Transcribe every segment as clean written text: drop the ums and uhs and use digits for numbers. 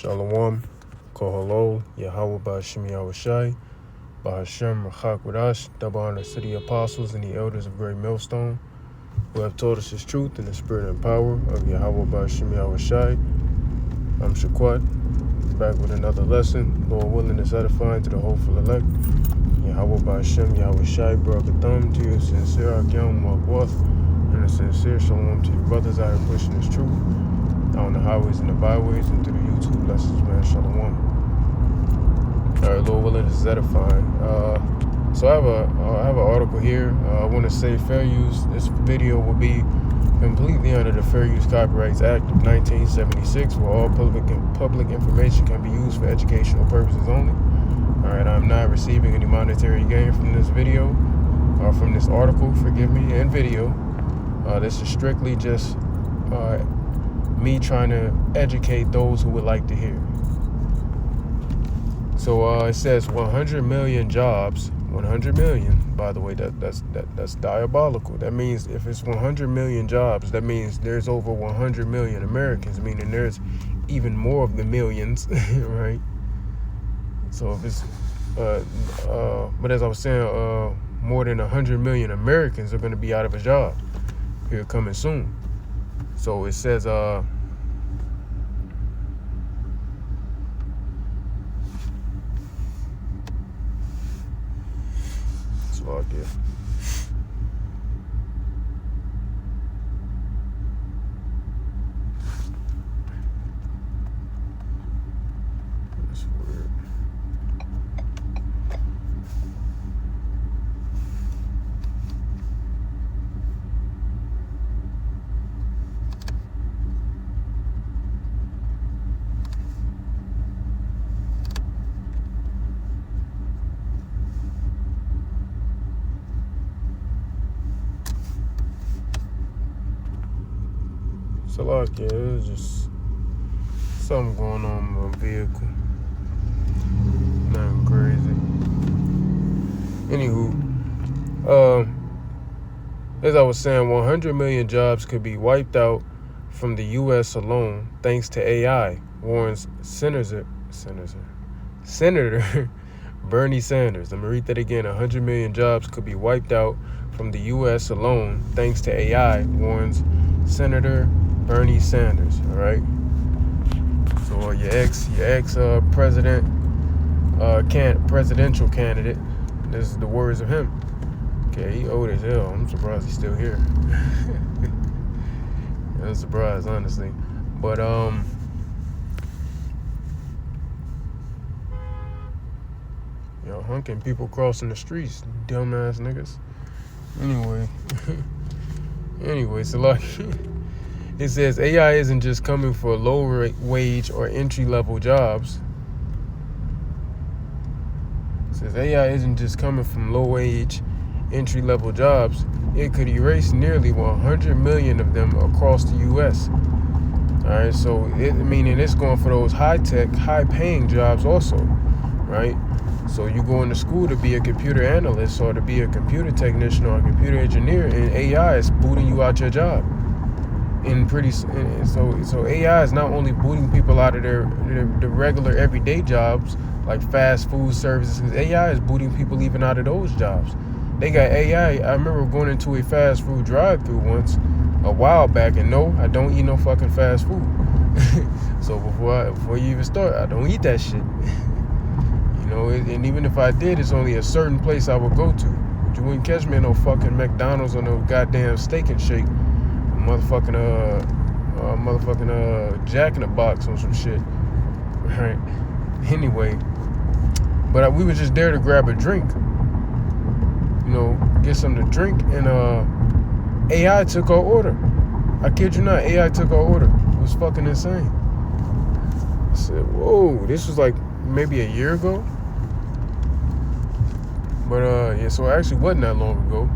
Shalom, Koholo, Yahweh Ba'Shem Yahushai, Ba'Hashem Rachakwadash, double honor to the apostles and the elders of Great Millstone, who have taught us his truth in the spirit and power of Yahweh Ba'Shem Yahushai. I'm Shaquat, back with another lesson. Lord willing, is edifying to the hopeful elect. Yahweh Ba'Shem Yahushai, Barakatham, to your sincere Akyam Makwath, and a sincere shalom to your brothers out here pushing this truth on the highways and the byways and through the YouTube lessons, man. Shalom. All right, Lord willing, is edifying. So I have an article here. I want to say fair use. This video will be completely under the Fair Use Copyrights Act of 1976, where all public information can be used for educational purposes only. All right, I'm not receiving any monetary gain from this video or from this article, forgive me, and video. This is strictly just me trying to educate those who would like to hear. So it says 100 million jobs. 100 million, by the way, that's diabolical. That means if it's 100 million jobs, that means there's over 100 million Americans, meaning there's even more of the millions, right? So if it's, but as I was saying, more than 100 million Americans are going to be out of a job here coming soon. So it says, logged in. That's weird. So like, yeah, it's just something going on with my vehicle. Nothing crazy. Anywho, as I was saying, 100 million jobs could be wiped out from the U.S. alone thanks to AI, warns Senator Bernie Sanders. Let me read that again. 100 million jobs could be wiped out from the U.S. alone thanks to AI, warns Senator Bernie Sanders. All right. So your ex president, presidential candidate. This is the words of him. Okay, he old as hell. I'm surprised he's still here. I'm surprised, honestly. But hunking people crossing the streets, dumbass niggas. Anyway, so like. It says AI isn't just coming for low wage or entry-level jobs. It says AI isn't just coming from low-wage, entry-level jobs. It could erase nearly 100 million of them across the U.S. All right, so meaning it's going for those high-tech, high-paying jobs also, right? So you go into school to be a computer analyst or to be a computer technician or a computer engineer, and AI is booting you out your job. So AI is not only booting people out of their regular everyday jobs like fast food services. AI is booting people even out of those jobs. They got AI. I remember going into a fast food drive-through once a while back, and no, I don't eat no fucking fast food. So before you even start, I don't eat that shit. And even if I did, it's only a certain place I would go to. But you wouldn't catch me in no fucking McDonald's or no goddamn Steak and Shake. Motherfucking Jack in the Box or some shit, right? Anyway, but we were just there to grab a drink, get something to drink, and AI took our order. I kid you not, AI took our order. It was fucking insane. I said, whoa, this was like maybe a year ago, but yeah, so it actually wasn't that long ago.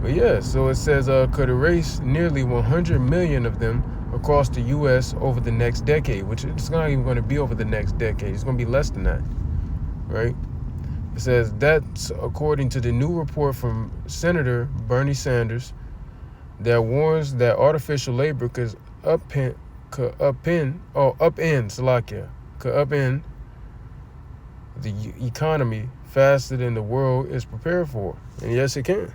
But yeah, so it says could erase nearly 100 million of them across the U.S. over the next decade, which it's not even going to be over the next decade. It's going to be less than that, right? It says that's according to the new report from Senator Bernie Sanders that warns that artificial labor could could upend the economy faster than the world is prepared for. And yes, it can.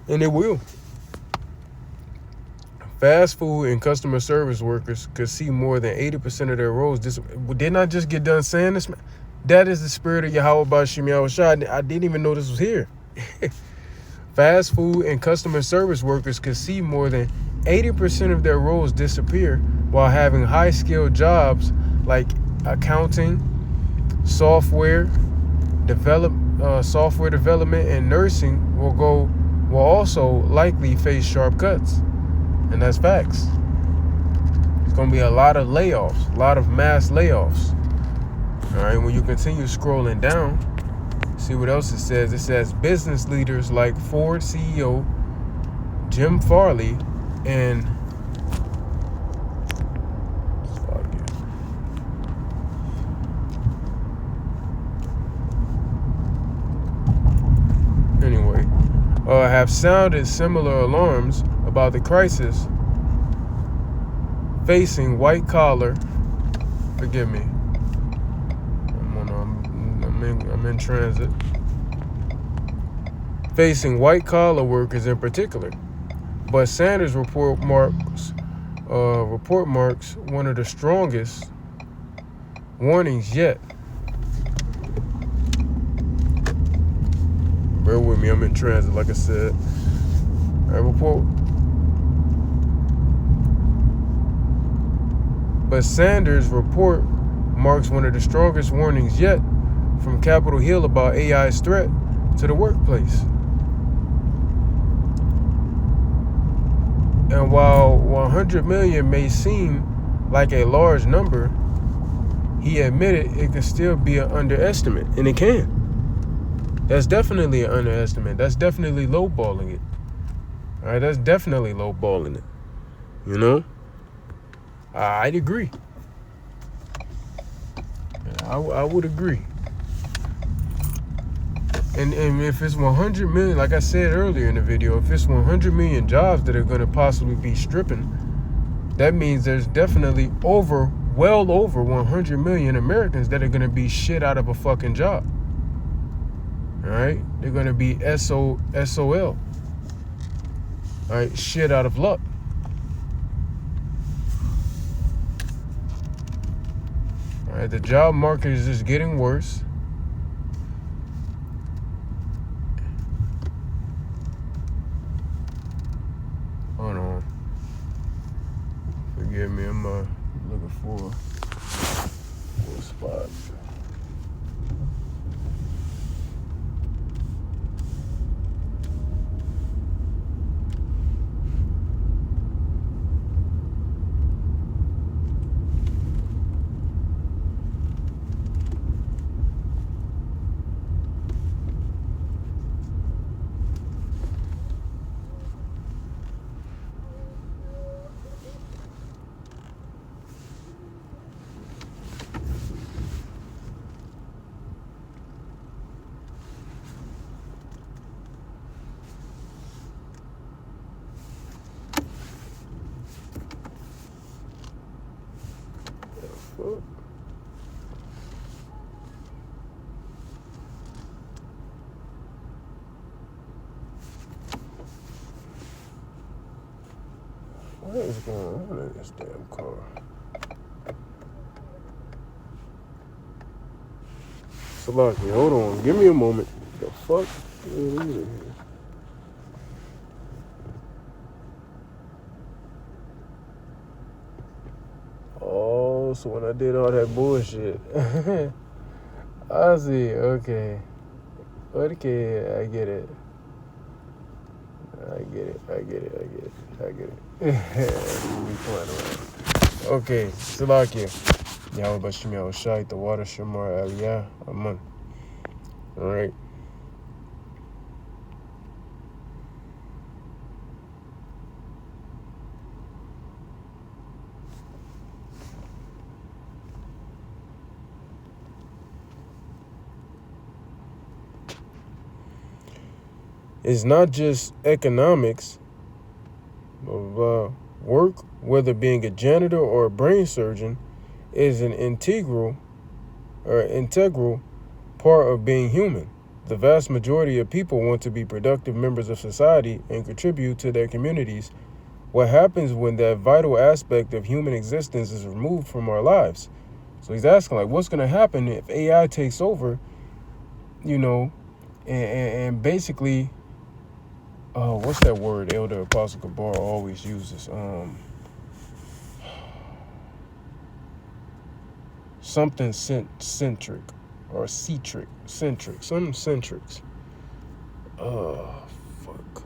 And it will. Fast food and customer service workers could see more than 80% of their roles. Didn't I just get done saying this? That is the spirit of Yahweh Bashim Yahushua. I didn't even know this was here. Fast food and customer service workers could see more than 80% of their roles disappear, while having high-skilled jobs like accounting, software development, and nursing will also likely face sharp cuts. And that's facts. It's going to be a lot of layoffs, a lot of mass layoffs. All right, when you continue scrolling down, see what else it says. It says business leaders like Ford CEO Jim Farley and have sounded similar alarms about the crisis facing white collar. Forgive me. I'm in transit. Facing white collar workers in particular, but Sanders' report marks one of the strongest warnings yet. Bear with me, I'm in transit, like I said. But Sanders' report marks one of the strongest warnings yet from Capitol Hill about AI's threat to the workplace. And while 100 million may seem like a large number, he admitted it could still be an underestimate, and it can. That's definitely an underestimate. That's definitely lowballing it. All right, that's definitely lowballing it. You know, I'd agree. I would agree. And if it's 100 million, like I said earlier in the video, if it's 100 million jobs that are going to possibly be stripping, that means there's definitely well over 100 million Americans that are going to be shit out of a fucking job. All right, they're going to be SOL. All right, shit out of luck. All right, the job market is just getting worse. Hold on. Forgive me, I'm looking for a spot. What is going on in this damn car? Salaki, hold on. Give me a moment. The fuck is in here? Oh, so when I did all that bullshit. I see. Okay. Okay, I get it. Okay, Salakia. Yahweh Bashim Yahushai, the water Shamar Aliyah, Aman. Alright. It's not just economics, but work whether being a janitor or a brain surgeon, is an integral part of being human. The vast majority of people want to be productive members of society and contribute to their communities. What happens when that vital aspect of human existence is removed from our lives? So he's asking, like, what's going to happen if AI takes over, and basically, what's that word Elder Apostle Gabar always uses? Something centric or centric, some centrics. Fuck.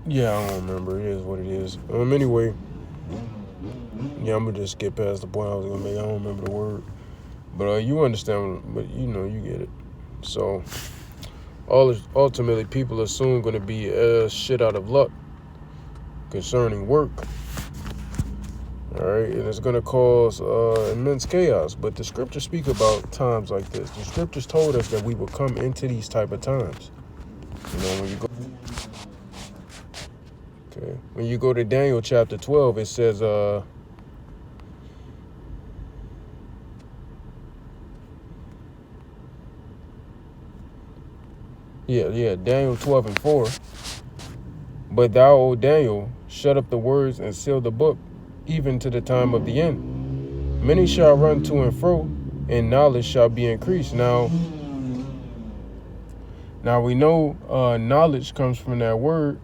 Yeah, I don't remember. It is what it is. Anyway, yeah, I'm gonna just skip past the point I was gonna make. I don't remember the word, but you understand. But you get it. So, ultimately, people are soon gonna be shit out of luck concerning work. All right, and it's gonna cause immense chaos. But the scriptures speak about times like this. The scriptures told us that we will come into these type of times. When you go. Okay. When you go to Daniel chapter 12, it says, Daniel 12:4. But thou, O Daniel, shut up the words and seal the book, even to the time of the end. Many shall run to and fro, and knowledge shall be increased. Now we know knowledge comes from that word.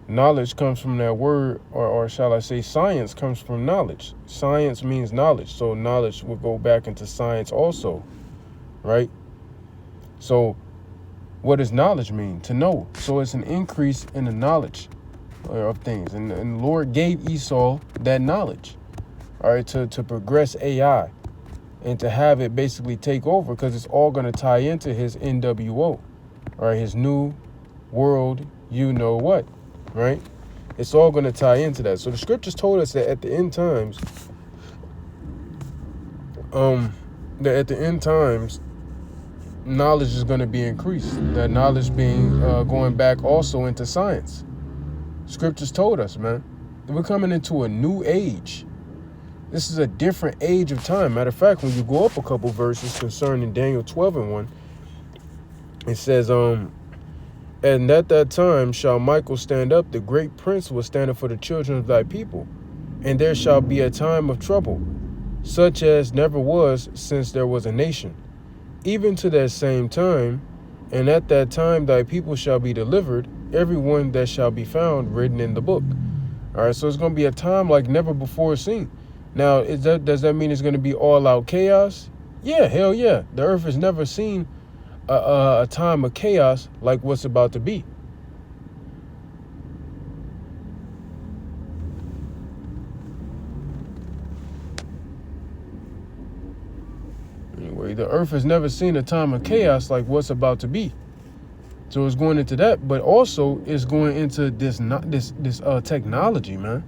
Knowledge comes from that word, or shall I say science comes from knowledge. Science means knowledge, so knowledge will go back into science also, right? So what does knowledge mean? To know. So it's an increase in the knowledge of things. And the Lord gave Esau that knowledge, all right, to progress AI and to have it basically take over, because it's all going to tie into his NWO, all right, his new world, what. Right? It's all going to tie into that. So the scriptures told us that at the end times, knowledge is going to be increased. That knowledge being going back also into science. Scriptures told us, man, that we're coming into a new age. This is a different age of time. Matter of fact, when you go up a couple verses concerning Daniel 12:1, it says, and at that time shall Michael stand up, the great prince will stand up for the children of thy people. And there shall be a time of trouble, such as never was since there was a nation, even to that same time. And at that time thy people shall be delivered, every one that shall be found written in the book. All right, so it's going to be a time like never before seen. Now, does that mean it's going to be all out chaos? Yeah, hell yeah. The earth has never seen a time of chaos like what's about to be. Anyway, the earth has never seen a time of chaos like what's about to be. So it's going into that, but also it's going into this technology, man.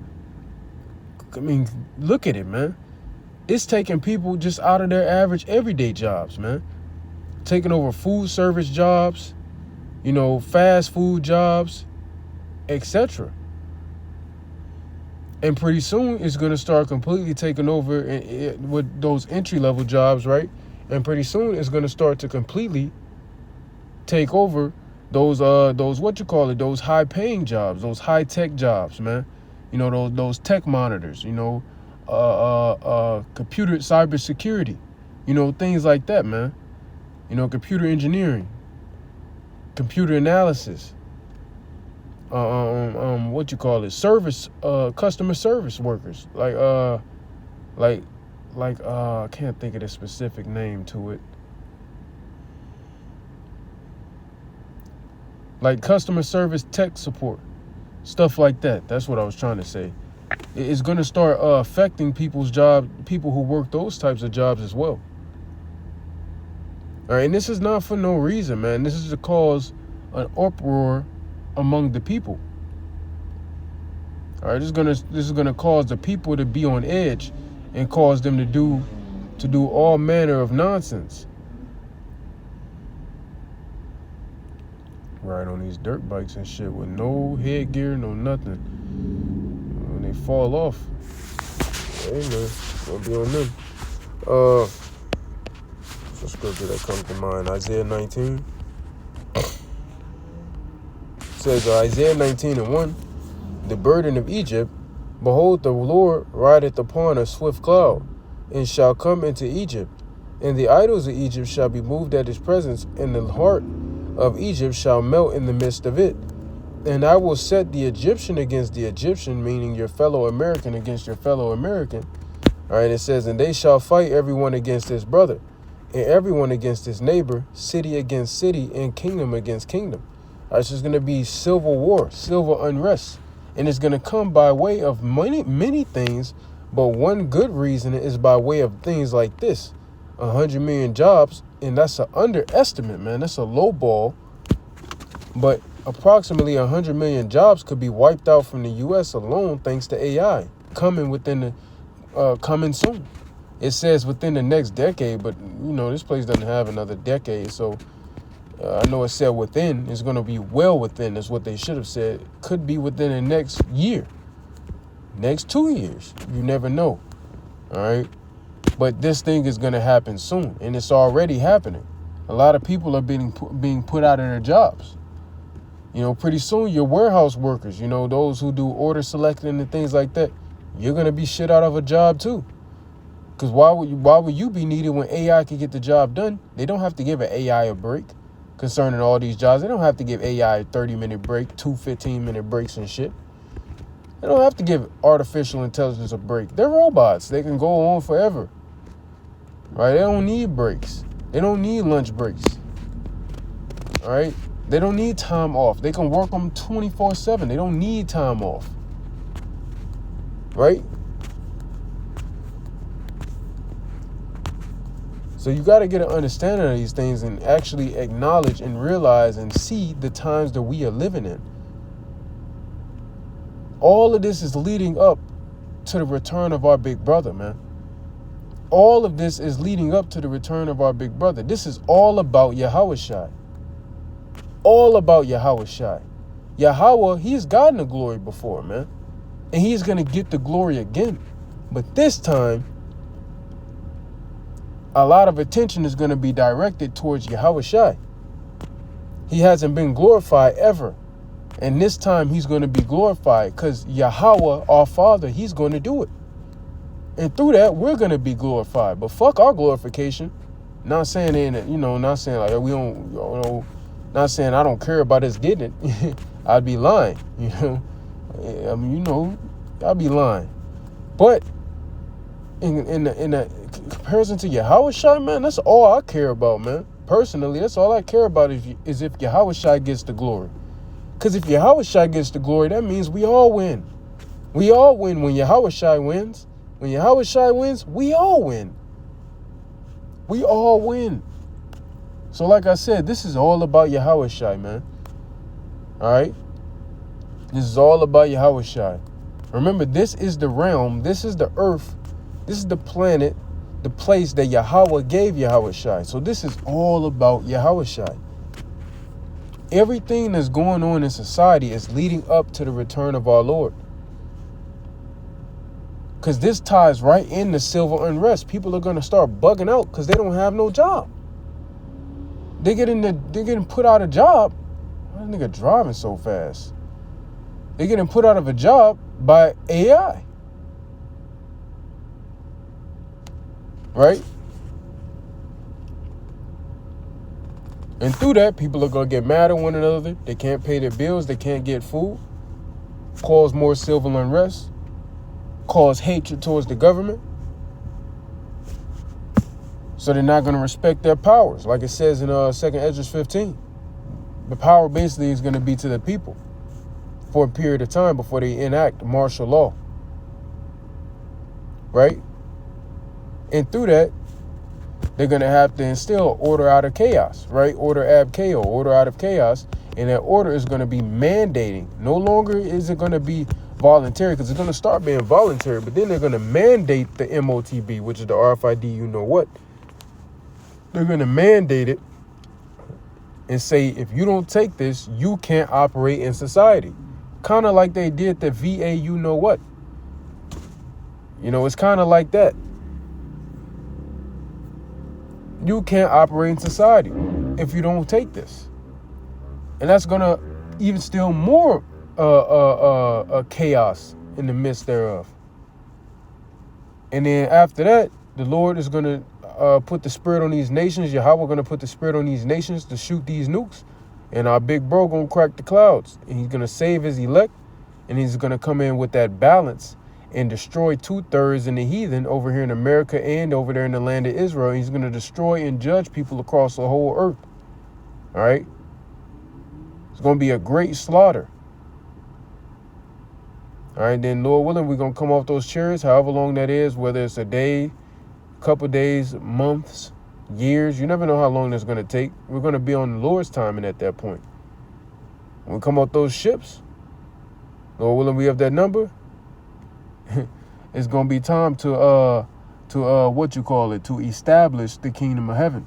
I mean, look at it, man. It's taking people just out of their average everyday jobs, man. Taking over food service jobs, fast food jobs, etc. And pretty soon it's going to start completely taking over with those entry-level jobs, right? And pretty soon it's going to start to completely take over those those high-paying jobs, those high-tech jobs, man. Those tech monitors, computer cybersecurity, things like that, man. Computer engineering, computer analysis, service, customer service workers, I can't think of the specific name to it. Like customer service tech support, stuff like that. That's what I was trying to say. It's going to start affecting people's job, people who work those types of jobs as well. All right, and this is not for no reason, man. This is to cause an uproar among the people. All right, this is gonna cause the people to be on edge and cause them to do all manner of nonsense. Ride on these dirt bikes and shit with no headgear, no nothing. When they fall off, hey man, gonna be on them. What's the scripture that comes to mind? Isaiah 19. It says Isaiah 19:1, the burden of Egypt, behold, the Lord rideth upon a swift cloud, and shall come into Egypt, and the idols of Egypt shall be moved at his presence, and the heart of Egypt shall melt in the midst of it. And I will set the Egyptian against the Egyptian, meaning your fellow American against your fellow American. All right, it says, and they shall fight everyone against his brother, and everyone against his neighbor, city against city, and kingdom against kingdom. All right, so it's going to be civil war, civil unrest. And it's going to come by way of many things, but one good reason is by way of things like this. 100 million jobs, and that's an underestimate, man. That's a low ball. But approximately 100 million jobs could be wiped out from the U.S. alone thanks to AI coming coming soon. It says within the next decade, but this place doesn't have another decade, so I know it said within. It's going to be well within. That's what they should have said. Could be within the next year, next 2 years. You never know. All right. But this thing is going to happen soon, and it's already happening. A lot of people are being put out of their jobs. Pretty soon your warehouse workers, those who do order selecting and things like that, you're going to be shit out of a job too. Because why would you be needed when AI can get the job done? They don't have to give an AI a break concerning all these jobs. They don't have to give AI a 30-minute break, 2 15-minute breaks and shit. They don't have to give artificial intelligence a break. They're robots. They can go on forever. Right? They don't need breaks. They don't need lunch breaks. All right? They don't need time off. They can work them 24/7. They don't need time off. Right? So you got to get an understanding of these things and actually acknowledge and realize and see the times that we are living in. All of this is leading up to the return of our big brother, man. All of this is leading up to the return of our big brother. This is all about Yahushua. All about Yahushua. Yahweh, he's gotten the glory before, man. And he's going to get the glory again. But this time, a lot of attention is going to be directed towards Yahushua. He hasn't been glorified ever. And this time he's going to be glorified because Yahweh, our Father, he's going to do it. And through that, we're going to be glorified. But fuck our glorification. Not saying, not saying like we don't, not saying I don't care about us getting it. I'd be lying, I mean, I'd be lying. But in the comparison to Yahushua, man, that's all I care about, man. Personally, that's all I care about is if Yahushua gets the glory. Because if Yahushua gets the glory, that means we all win. We all win when Yahushua wins. When Yahushua wins, we all win. We all win. So like I said, this is all about Yahushua, man. All right? This is all about Yahushua. Remember, this is the realm. This is the earth. This is the planet, the place that Yahweh gave Yahushua. So this is all about Yahushua. Everything that's going on in society is leading up to the return of our Lord. Because this ties right into civil unrest. People are going to start bugging out because they don't have no job. They're getting put out of job. Why is nigga driving so fast? They're getting put out of a job by AI. Right? And through that, people are going to get mad at one another. They can't pay their bills. They can't get food. Cause more civil unrest. Cause hatred towards the government. So they're not going to respect their powers. Like it says in 2nd Esdras 15. The power basically is going to be to the people for a period of time before they enact martial law. Right? And through that, they're going to have to instill order out of chaos, right? Order ab chaos, order out of chaos. And that order is going to be mandating. No longer is it going to be voluntary, because it's going to start being voluntary, but then they're going to mandate the MOTB, which is the RFID, you know what. They're going to mandate it and say, if you don't take this, you can't operate in society. Kind of like they did the VA, you know what. You know, it's kind of like that. You can't operate in society if you don't take this. And that's going to even still more chaos in the midst thereof. And then after that, the Lord is going to put the spirit on these nations. Yahweh going to put the spirit on these nations to shoot these nukes. And our big bro going to crack the clouds. And he's going to save his elect. And he's going to come in with that balance and destroy 2/3 in the heathen over here in America and over there in the land of Israel. He's going to destroy and judge people across the whole earth. All right? It's going to be a great slaughter. All right, then, Lord willing, we're going to come off those chariots, however long that is, whether it's a day, couple days, months, years. You never know how long that's going to take. We're going to be on the Lord's timing at that point. When we come off those ships, Lord willing, we have that number. It's going to be time to to establish the kingdom of heaven.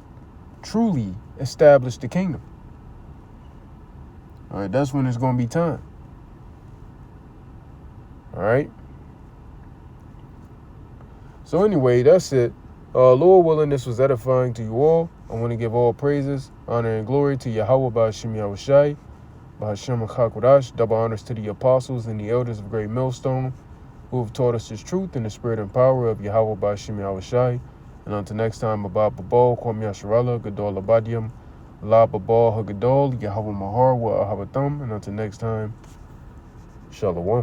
Truly establish the kingdom. All right, that's when it's going to be time. All right. So anyway, that's it. Lord willing, this was edifying to you all. I want to give all praises, honor, and glory to Yahweh Ba'Hashem Yahushai, Ba'Hashem Chakwadash, double honors to the apostles and the elders of Great Millstone, who have taught us his truth in the spirit and power of Yahweh Ba'Hashem Yahushai. And until next time, Abba Babal, Kwam Yasharala, Gadol Abadium, La Babal Hagadol, Yahweh Mahar, Wa Ahabatham. And until next time, Shalom.